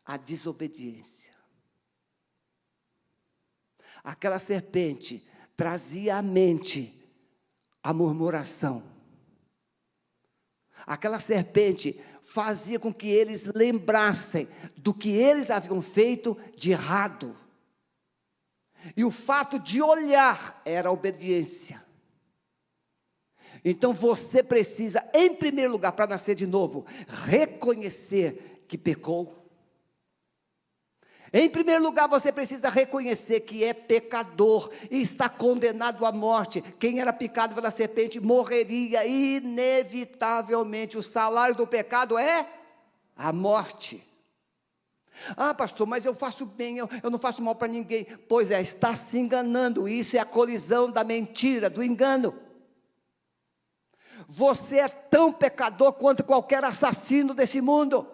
a desobediência, aquela serpente trazia à mente a murmuração, aquela serpente fazia com que eles lembrassem do que eles haviam feito de errado. E o fato de olhar era obediência. Então você precisa, em primeiro lugar, para nascer de novo, reconhecer que pecou. Em primeiro lugar, você precisa reconhecer que é pecador e está condenado à morte. Quem era picado pela serpente morreria inevitavelmente. O salário do pecado é a morte. Ah, pastor, mas eu faço bem, eu não faço mal para ninguém. Pois é, está se enganando. Isso é a colisão da mentira, do engano. Você é tão pecador quanto qualquer assassino desse mundo.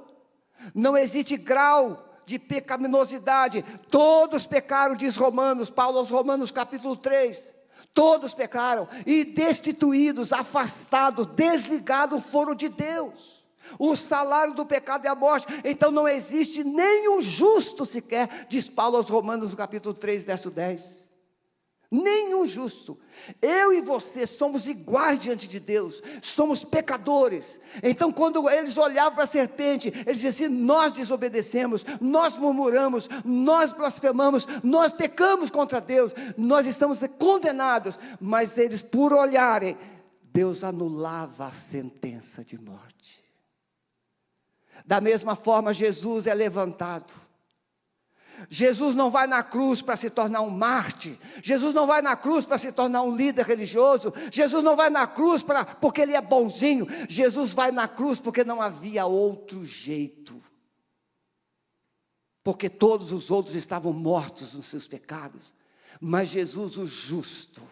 Não existe grau de pecaminosidade. Todos pecaram, diz Paulo aos Romanos capítulo 3. Todos pecaram e destituídos, afastados, desligados foram de Deus. O salário do pecado é a morte. Então não existe nenhum justo sequer, diz Paulo aos Romanos no capítulo 3, verso 10. Nenhum justo. Eu e você somos iguais diante de Deus, somos pecadores. Então quando eles olhavam para a serpente, eles diziam assim: nós desobedecemos, nós murmuramos, nós blasfemamos, nós pecamos contra Deus, nós estamos condenados. Mas eles, por olharem, Deus anulava a sentença de morte. Da mesma forma, Jesus é levantado. Jesus não vai na cruz para se tornar um mártir. Jesus não vai na cruz para se tornar um líder religioso. Jesus não vai na cruz porque ele é bonzinho. Jesus vai na cruz porque não havia outro jeito. Porque todos os outros estavam mortos nos seus pecados. Mas Jesus, o justo,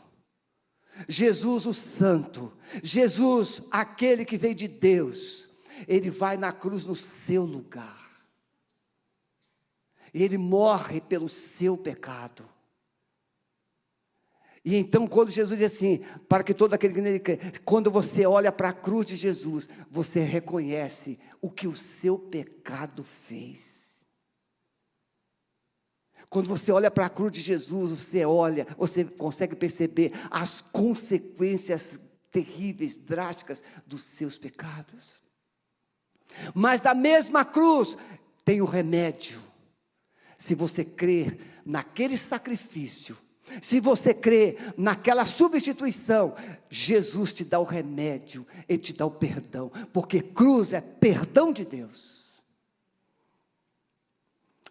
Jesus, o santo, Jesus, aquele que veio de Deus, ele vai na cruz no seu lugar. Ele morre pelo seu pecado. E então quando Jesus diz assim, para que todo aquele que nele crê, quando você olha para a cruz de Jesus, você reconhece o que o seu pecado fez. Quando você olha para a cruz de Jesus, você consegue perceber as consequências terríveis, drásticas dos seus pecados. Mas da mesma cruz tem o remédio. Se você crer naquele sacrifício, se você crer naquela substituição, Jesus te dá o remédio, Ele te dá o perdão, porque cruz é perdão de Deus.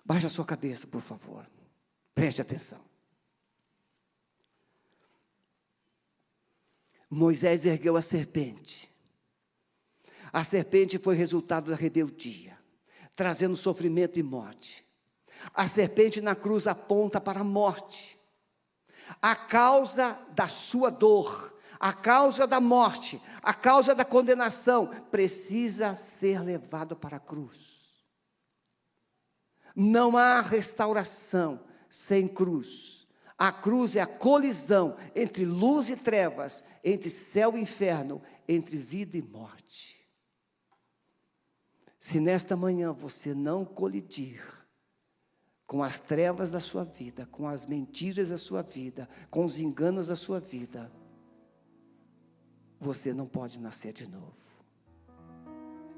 Baixe a sua cabeça, por favor, preste atenção. Moisés ergueu a serpente foi resultado da rebeldia, trazendo sofrimento e morte. A serpente na cruz aponta para a morte. A causa da sua dor, a causa da morte, a causa da condenação, precisa ser levado para a cruz. Não há restauração sem cruz. A cruz é a colisão entre luz e trevas, entre céu e inferno, entre vida e morte. Se nesta manhã você não colidir com as trevas da sua vida, com as mentiras da sua vida, com os enganos da sua vida, você não pode nascer de novo.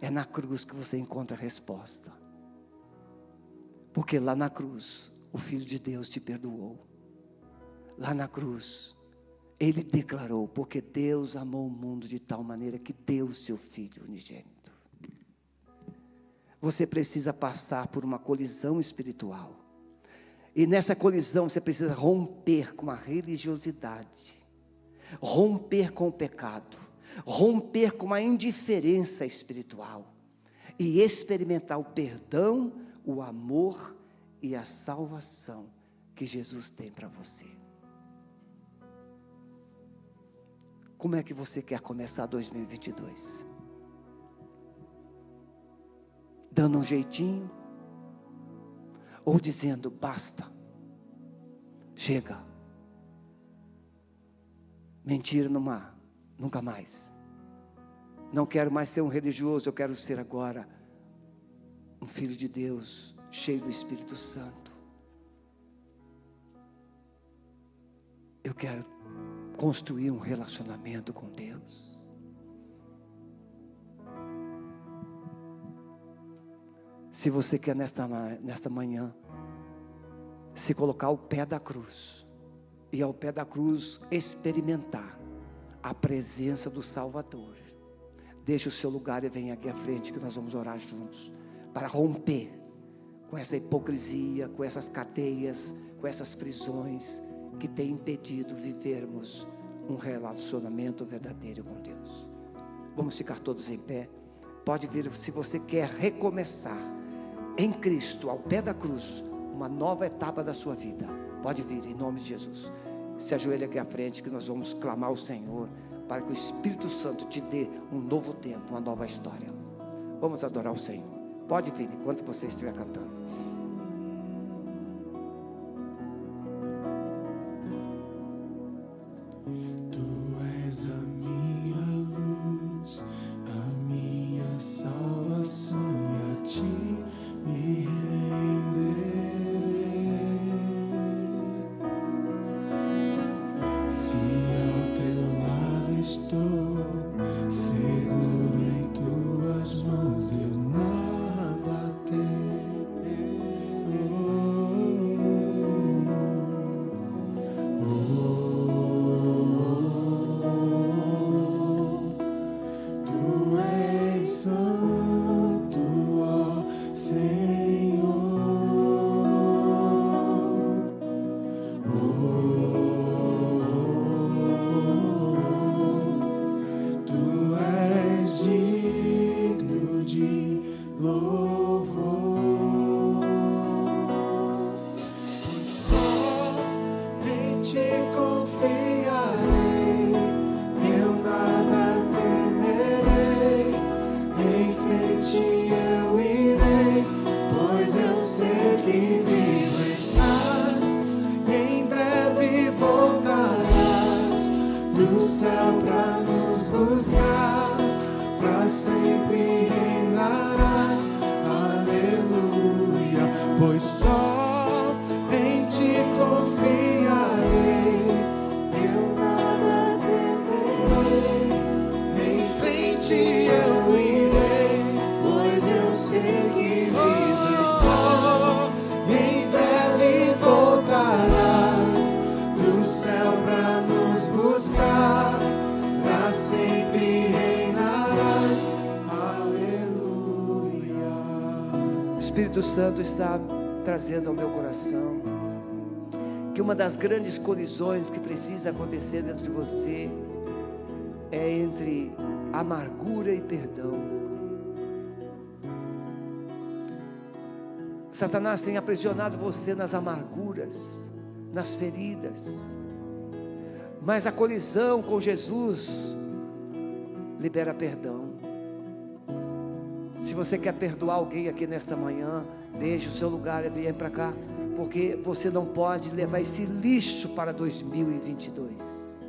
É na cruz que você encontra a resposta. Porque lá na cruz, o Filho de Deus te perdoou. Lá na cruz, Ele declarou, porque Deus amou o mundo de tal maneira que deu o seu Filho unigênito. Você precisa passar por uma colisão espiritual. E nessa colisão você precisa romper com a religiosidade, romper com o pecado, romper com a indiferença espiritual e experimentar o perdão, o amor e a salvação que Jesus tem para você. Como é que você quer começar 2022? Dando um jeitinho? Ou dizendo, basta, chega, mentira nunca mais, não quero mais ser um religioso, eu quero ser agora um filho de Deus, cheio do Espírito Santo. Eu quero construir um relacionamento com Deus. Se você quer nesta manhã se colocar ao pé da cruz e ao pé da cruz experimentar a presença do Salvador, deixe o seu lugar e venha aqui à frente que nós vamos orar juntos para romper com essa hipocrisia, com essas cadeias, com essas prisões que têm impedido vivermos um relacionamento verdadeiro com Deus. Vamos ficar todos em pé. Pode vir, se você quer recomeçar em Cristo, ao pé da cruz, uma nova etapa da sua vida, pode vir em nome de Jesus. Se ajoelha aqui à frente que nós vamos clamar ao Senhor para que o Espírito Santo te dê um novo tempo, uma nova história. Vamos adorar o Senhor. Pode vir enquanto você estiver cantando. O Espírito Santo está trazendo ao meu coração que uma das grandes colisões que precisa acontecer dentro de você é entre amargura e perdão. Satanás tem aprisionado você nas amarguras, nas feridas, mas a colisão com Jesus libera perdão. Se você quer perdoar alguém aqui nesta manhã, deixe o seu lugar e venha para cá, porque você não pode levar esse lixo para 2022.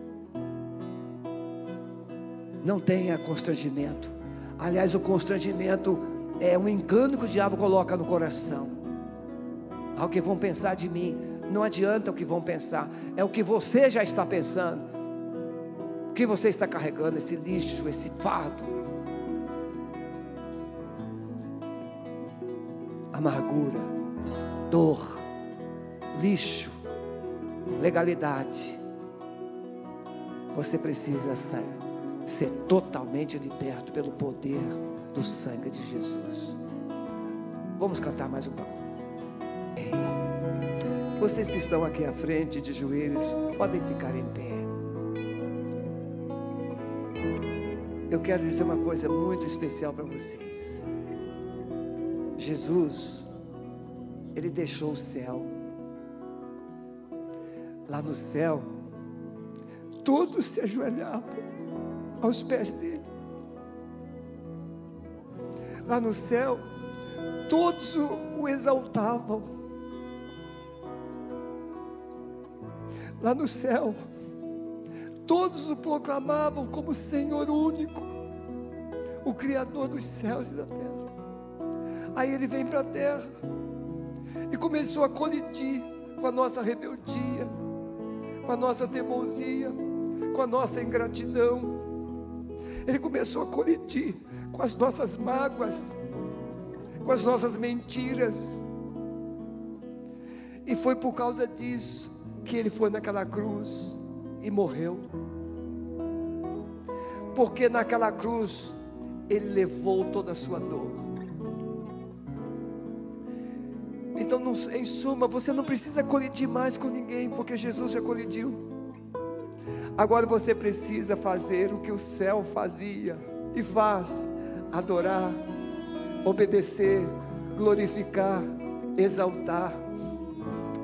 Não tenha constrangimento. Aliás, o constrangimento é um engano que o diabo coloca no coração. Ao que vão pensar de mim, não adianta o que vão pensar, é o que você já está pensando, o que você está carregando, esse lixo, esse fardo. Amargura, dor, lixo, legalidade. Você precisa ser totalmente liberto pelo poder do sangue de Jesus. Vamos cantar mais um pouco. Vocês que estão aqui à frente de joelhos, podem ficar em pé. Eu quero dizer uma coisa muito especial para vocês. Jesus, Ele deixou o céu. Lá no céu, todos se ajoelhavam aos pés dele. Lá no céu, todos o exaltavam. Lá no céu, todos o proclamavam como Senhor único, o Criador dos céus e da terra. Aí ele vem para a terra e começou a colidir com a nossa rebeldia, com a nossa teimosia, com a nossa ingratidão. Ele começou a colidir com as nossas mágoas, com as nossas mentiras. E foi por causa disso que ele foi naquela cruz e morreu. Porque naquela cruz ele levou toda a sua dor. Então, em suma, você não precisa colidir mais com ninguém, porque Jesus já colidiu. Agora você precisa fazer o que o céu fazia e faz: adorar, obedecer, glorificar, exaltar.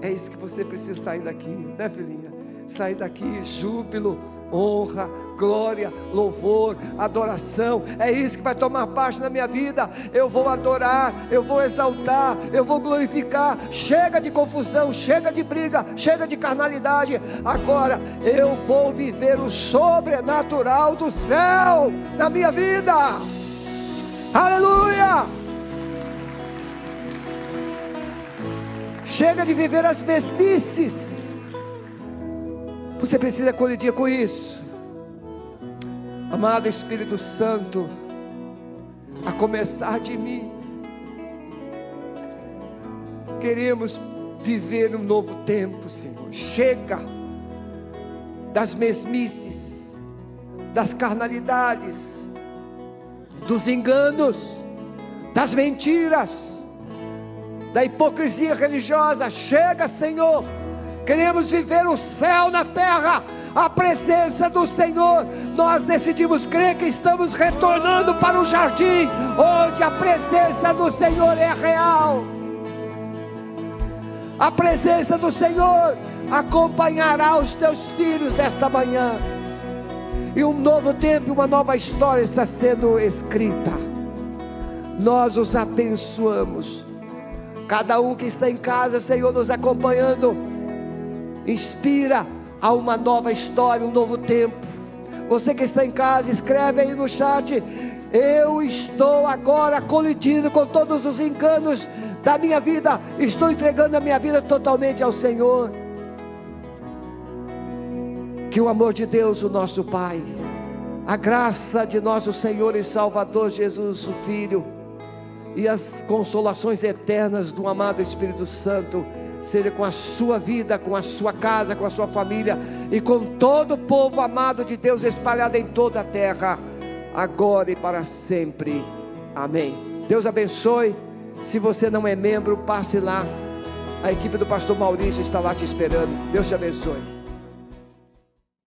É isso que você precisa sair daqui, né, filhinha? Sair daqui, júbilo, honra, glória, louvor, adoração. É isso que vai tomar parte na minha vida. Eu vou adorar, eu vou exaltar, eu vou glorificar. Chega de confusão, chega de briga, chega de carnalidade. Agora eu vou viver o sobrenatural do céu na minha vida. Aleluia! Chega de viver as mesmices. Você precisa colidir com isso. Amado Espírito Santo, a começar de mim, queremos viver um novo tempo, Senhor. Chega das mesmices, das carnalidades, dos enganos, das mentiras, da hipocrisia religiosa. Chega, Senhor. Queremos viver o céu na terra, a presença do Senhor. Nós decidimos crer que estamos retornando para o jardim, onde a presença do Senhor é real. A presença do Senhor acompanhará os teus filhos desta manhã, e um novo tempo, uma nova história está sendo escrita. Nós os abençoamos. Cada um que está em casa, Senhor, nos acompanhando, inspira a uma nova história, um novo tempo. Você que está em casa, escreve aí no chat: eu estou agora colidindo com todos os enganos da minha vida, estou entregando a minha vida totalmente ao Senhor. Que o amor de Deus, o nosso Pai, a graça de nosso Senhor e Salvador Jesus, o Filho, e as consolações eternas do amado Espírito Santo seja com a sua vida, com a sua casa, com a sua família e com todo o povo amado de Deus espalhado em toda a terra, agora e para sempre. Amém. Deus abençoe. Se você não é membro, passe lá. A equipe do pastor Maurício está lá te esperando. Deus te abençoe.